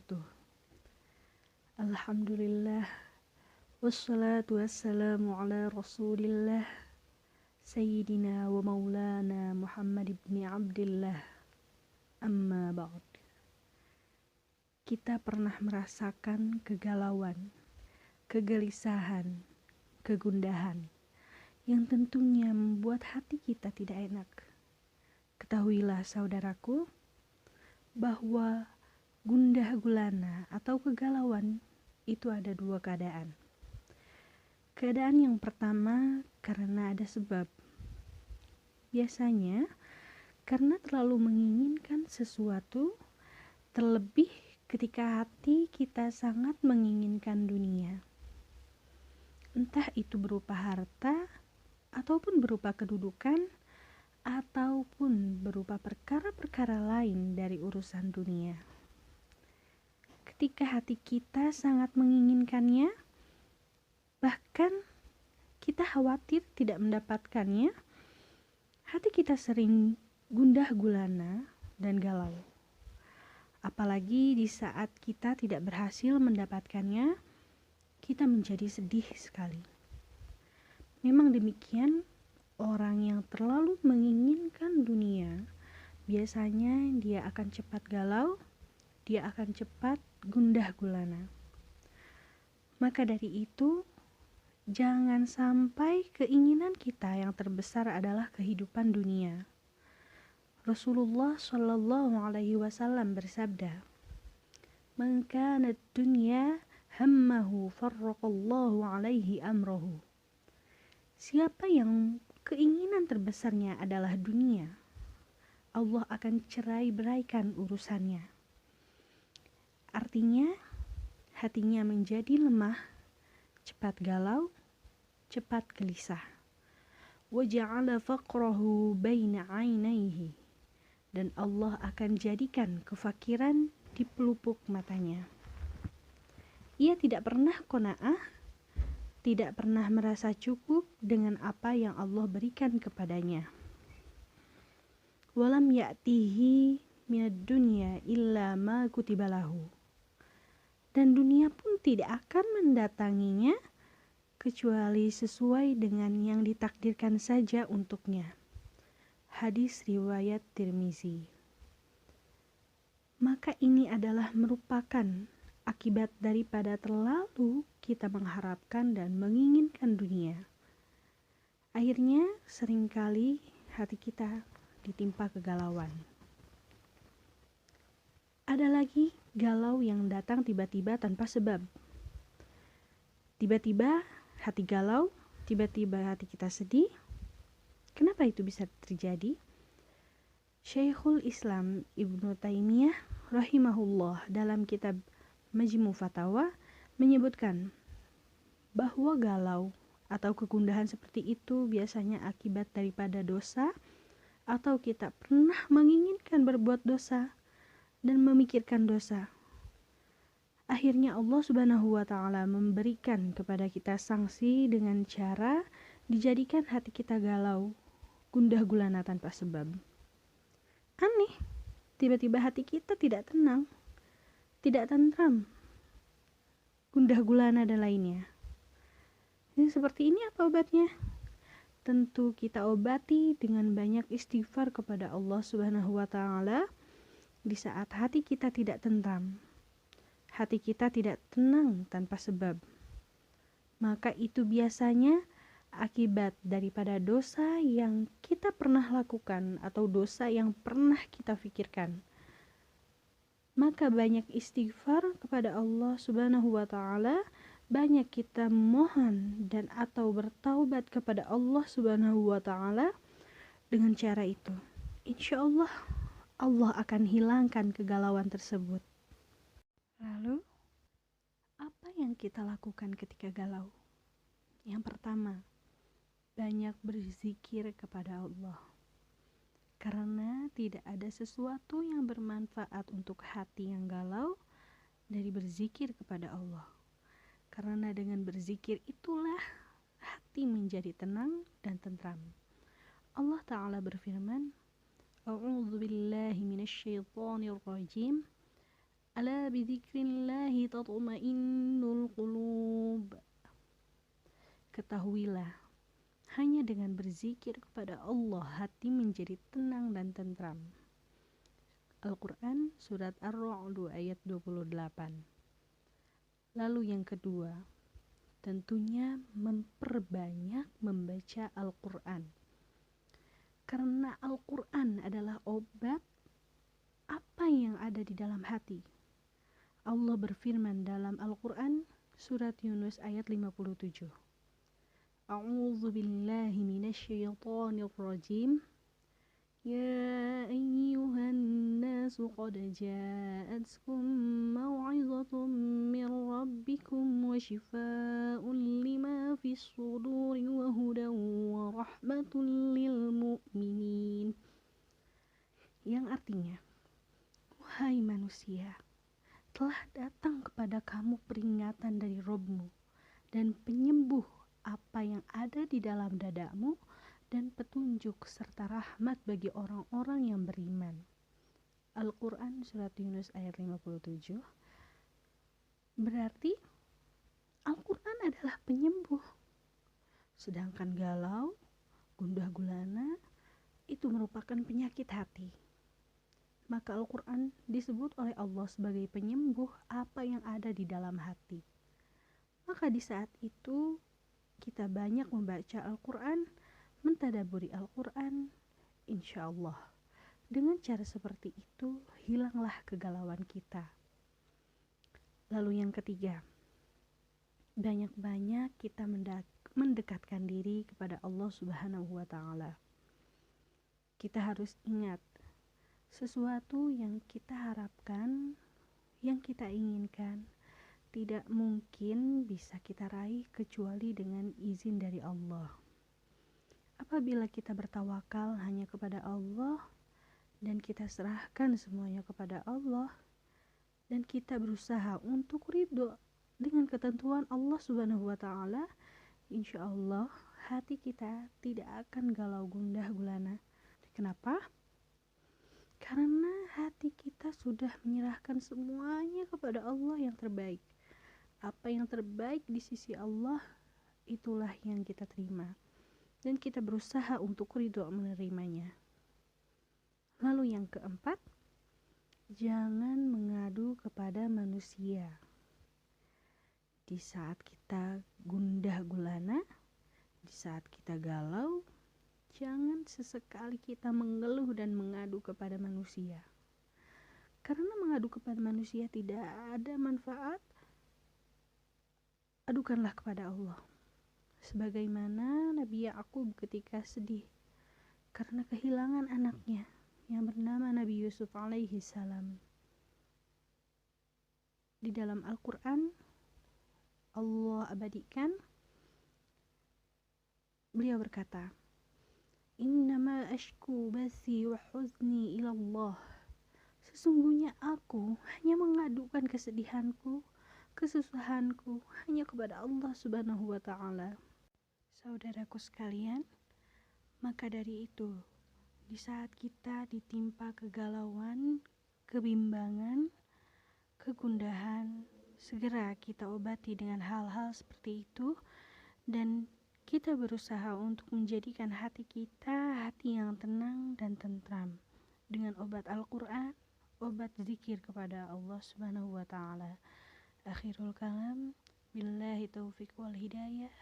wabarakatuh. Alhamdulillah, wassalatu wassalamu ala rasulillah, Sayyidina wa maulana Muhammad ibn Abdillah, amma ba'd. Kita pernah merasakan kegalauan, kegelisahan, kegundahan yang tentunya membuat hati kita tidak enak. Ketahuilah saudaraku, bahwa gundah gulana atau kegalauan itu ada dua keadaan. Keadaan yang pertama karena ada sebab. Biasanya karena terlalu menginginkan sesuatu, terlebih ketika hati kita sangat menginginkan dunia. Entah itu berupa harta, ataupun berupa kedudukan, ataupun berupa perkara-perkara lain dari urusan dunia. Ketika hati kita sangat menginginkannya, bahkan kita khawatir tidak mendapatkannya, hati kita sering gundah gulana dan galau. Apalagi di saat kita tidak berhasil mendapatkannya, kita menjadi sedih sekali. Memang demikian, orang yang terlalu menginginkan dunia, biasanya dia akan cepat galau, dia akan cepat gundah gulana. Maka dari itu, jangan sampai keinginan kita yang terbesar adalah kehidupan dunia. Rasulullah Shallallahu Alaihi Wasallam bersabda, "Man kanat dunya hammahu farraqallahu alaihi amrohu." Siapa yang keinginan terbesarnya adalah dunia, Allah akan cerai-beraikan urusannya. Artinya, hatinya menjadi lemah, cepat galau, cepat gelisah. Wa ja'ala faqrahu baina 'ainaihi, dan Allah akan jadikan kefakiran di pelupuk matanya. Ia tidak pernah qanaah, tidak pernah merasa cukup dengan apa yang Allah berikan kepadanya. Walam ya'tihi minad dunya illa ma kutiba lahu. Dan dunia pun tidak akan mendatanginya kecuali sesuai dengan yang ditakdirkan saja untuknya. Hadis riwayat Tirmizi. Maka ini adalah merupakan akibat daripada terlalu kita mengharapkan dan menginginkan dunia. Akhirnya seringkali hati kita ditimpa kegalauan. Ada lagi galau yang datang tiba-tiba tanpa sebab. Tiba-tiba hati galau, tiba-tiba hati kita sedih. Kenapa itu bisa terjadi? Syekhul Islam Ibnu Taimiyah rahimahullah dalam kitab Majmu' Fatawa menyebutkan bahwa galau atau kegundahan seperti itu biasanya akibat daripada dosa, atau kita pernah menginginkan berbuat dosa dan memikirkan dosa. Akhirnya Allah Subhanahu wa Ta'ala memberikan kepada kita sanksi dengan cara dijadikan hati kita galau, gundah gulana tanpa sebab. Aneh, tiba-tiba hati kita tidak tenang, tidak tentram, gundah gulana dan lainnya. Ini seperti ini apa obatnya? Tentu kita obati dengan banyak istighfar kepada Allah Subhanahu wa Ta'ala di saat hati kita tidak tentram, hati kita tidak tenang tanpa sebab. Maka itu biasanya akibat daripada dosa yang kita pernah lakukan atau dosa yang pernah kita pikirkan. Maka banyak istighfar kepada Allah Subhanahu wa Ta'ala, banyak kita mohon dan atau bertaubat kepada Allah Subhanahu wa Ta'ala. Dengan cara itu, insya Allah, Allah akan hilangkan kegalauan tersebut. Lalu, apa yang kita lakukan ketika galau? Yang pertama, banyak berzikir kepada Allah. Karena tidak ada sesuatu yang bermanfaat untuk hati yang galau dari berzikir kepada Allah. Karena dengan berzikir itulah hati menjadi tenang dan tentram. Allah Ta'ala berfirman, A'udzu billahi minasyaitonir rajim. Ala bidzikrillahi tatma'innul qulub. Ketahuilah, hanya dengan berzikir kepada Allah hati menjadi tenang dan tentram. Al-Quran Surat Ar-Ra'd ayat 28. Lalu yang kedua, tentunya memperbanyak membaca Al-Quran. Karena Al-Quran adalah obat apa yang ada di dalam hati. Allah berfirman dalam Al-Quran Surat Yunus ayat 57. A'udzu billahi minasyaitonir rajim. Ya ayyuhan nasu qad ja'atkum maw'izatun min rabbikum wa shifaa'un lima fis suduri wa hudan wa rahmatun lil mu'minin. Yang artinya, wahai manusia, telah datang kepada kamu peringatan dari Rabb-Mu dan penyembuh apa yang ada di dalam dadamu dan petunjuk serta rahmat bagi orang-orang yang beriman. Al-Quran Surat Yunus ayat 57. Berarti Al-Quran adalah penyembuh. Sedangkan galau, gundah gulana itu merupakan penyakit hati. Maka Al-Quran disebut oleh Allah sebagai penyembuh apa yang ada di dalam hati. Maka di saat itu kita banyak membaca Al-Quran, mentadaburi Al-Quran, insya Allah dengan cara seperti itu hilanglah kegalauan kita. Lalu yang ketiga, banyak-banyak kita mendekatkan diri kepada Allah Subhanahu wa Ta'ala. Kita harus ingat, sesuatu yang kita harapkan, yang kita inginkan, tidak mungkin bisa kita raih kecuali dengan izin dari Allah. Apabila kita bertawakal hanya kepada Allah dan kita serahkan semuanya kepada Allah dan kita berusaha untuk ridho dengan ketentuan Allah Subhanahu wa Ta'ala, insya Allah hati kita tidak akan galau gundah gulana. Kenapa? Karena hati kita sudah menyerahkan semuanya kepada Allah yang terbaik. Apa yang terbaik di sisi Allah, itulah yang kita terima. Dan kita berusaha untuk ridho menerimanya. Lalu yang keempat, jangan mengadu kepada manusia. Di saat kita gundah gulana, di saat kita galau, jangan sesekali kita mengeluh dan mengadu kepada manusia. Karena mengadu kepada manusia tidak ada manfaat, adukanlah kepada Allah. Sebagaimana Nabi Ya'qub ketika sedih karena kehilangan anaknya yang bernama Nabi Yusuf alaihi salam. Di dalam Al-Quran Allah abadikan, beliau berkata, Innama ashku bathi wa huzni ilallah. Sesungguhnya aku hanya mengadukan kesedihanku, kesusahanku hanya kepada Allah Subhanahu wa Ta'ala. Saudaraku sekalian, maka dari itu, di saat kita ditimpa kegalauan, kebimbangan, kegundahan, segera kita obati dengan hal-hal seperti itu dan kita berusaha untuk menjadikan hati kita hati yang tenang dan tentram dengan obat Al-Quran, obat zikir kepada Allah Subhanahu wa Ta'ala. Akhirul kalam, billahi taufiq wal hidayah.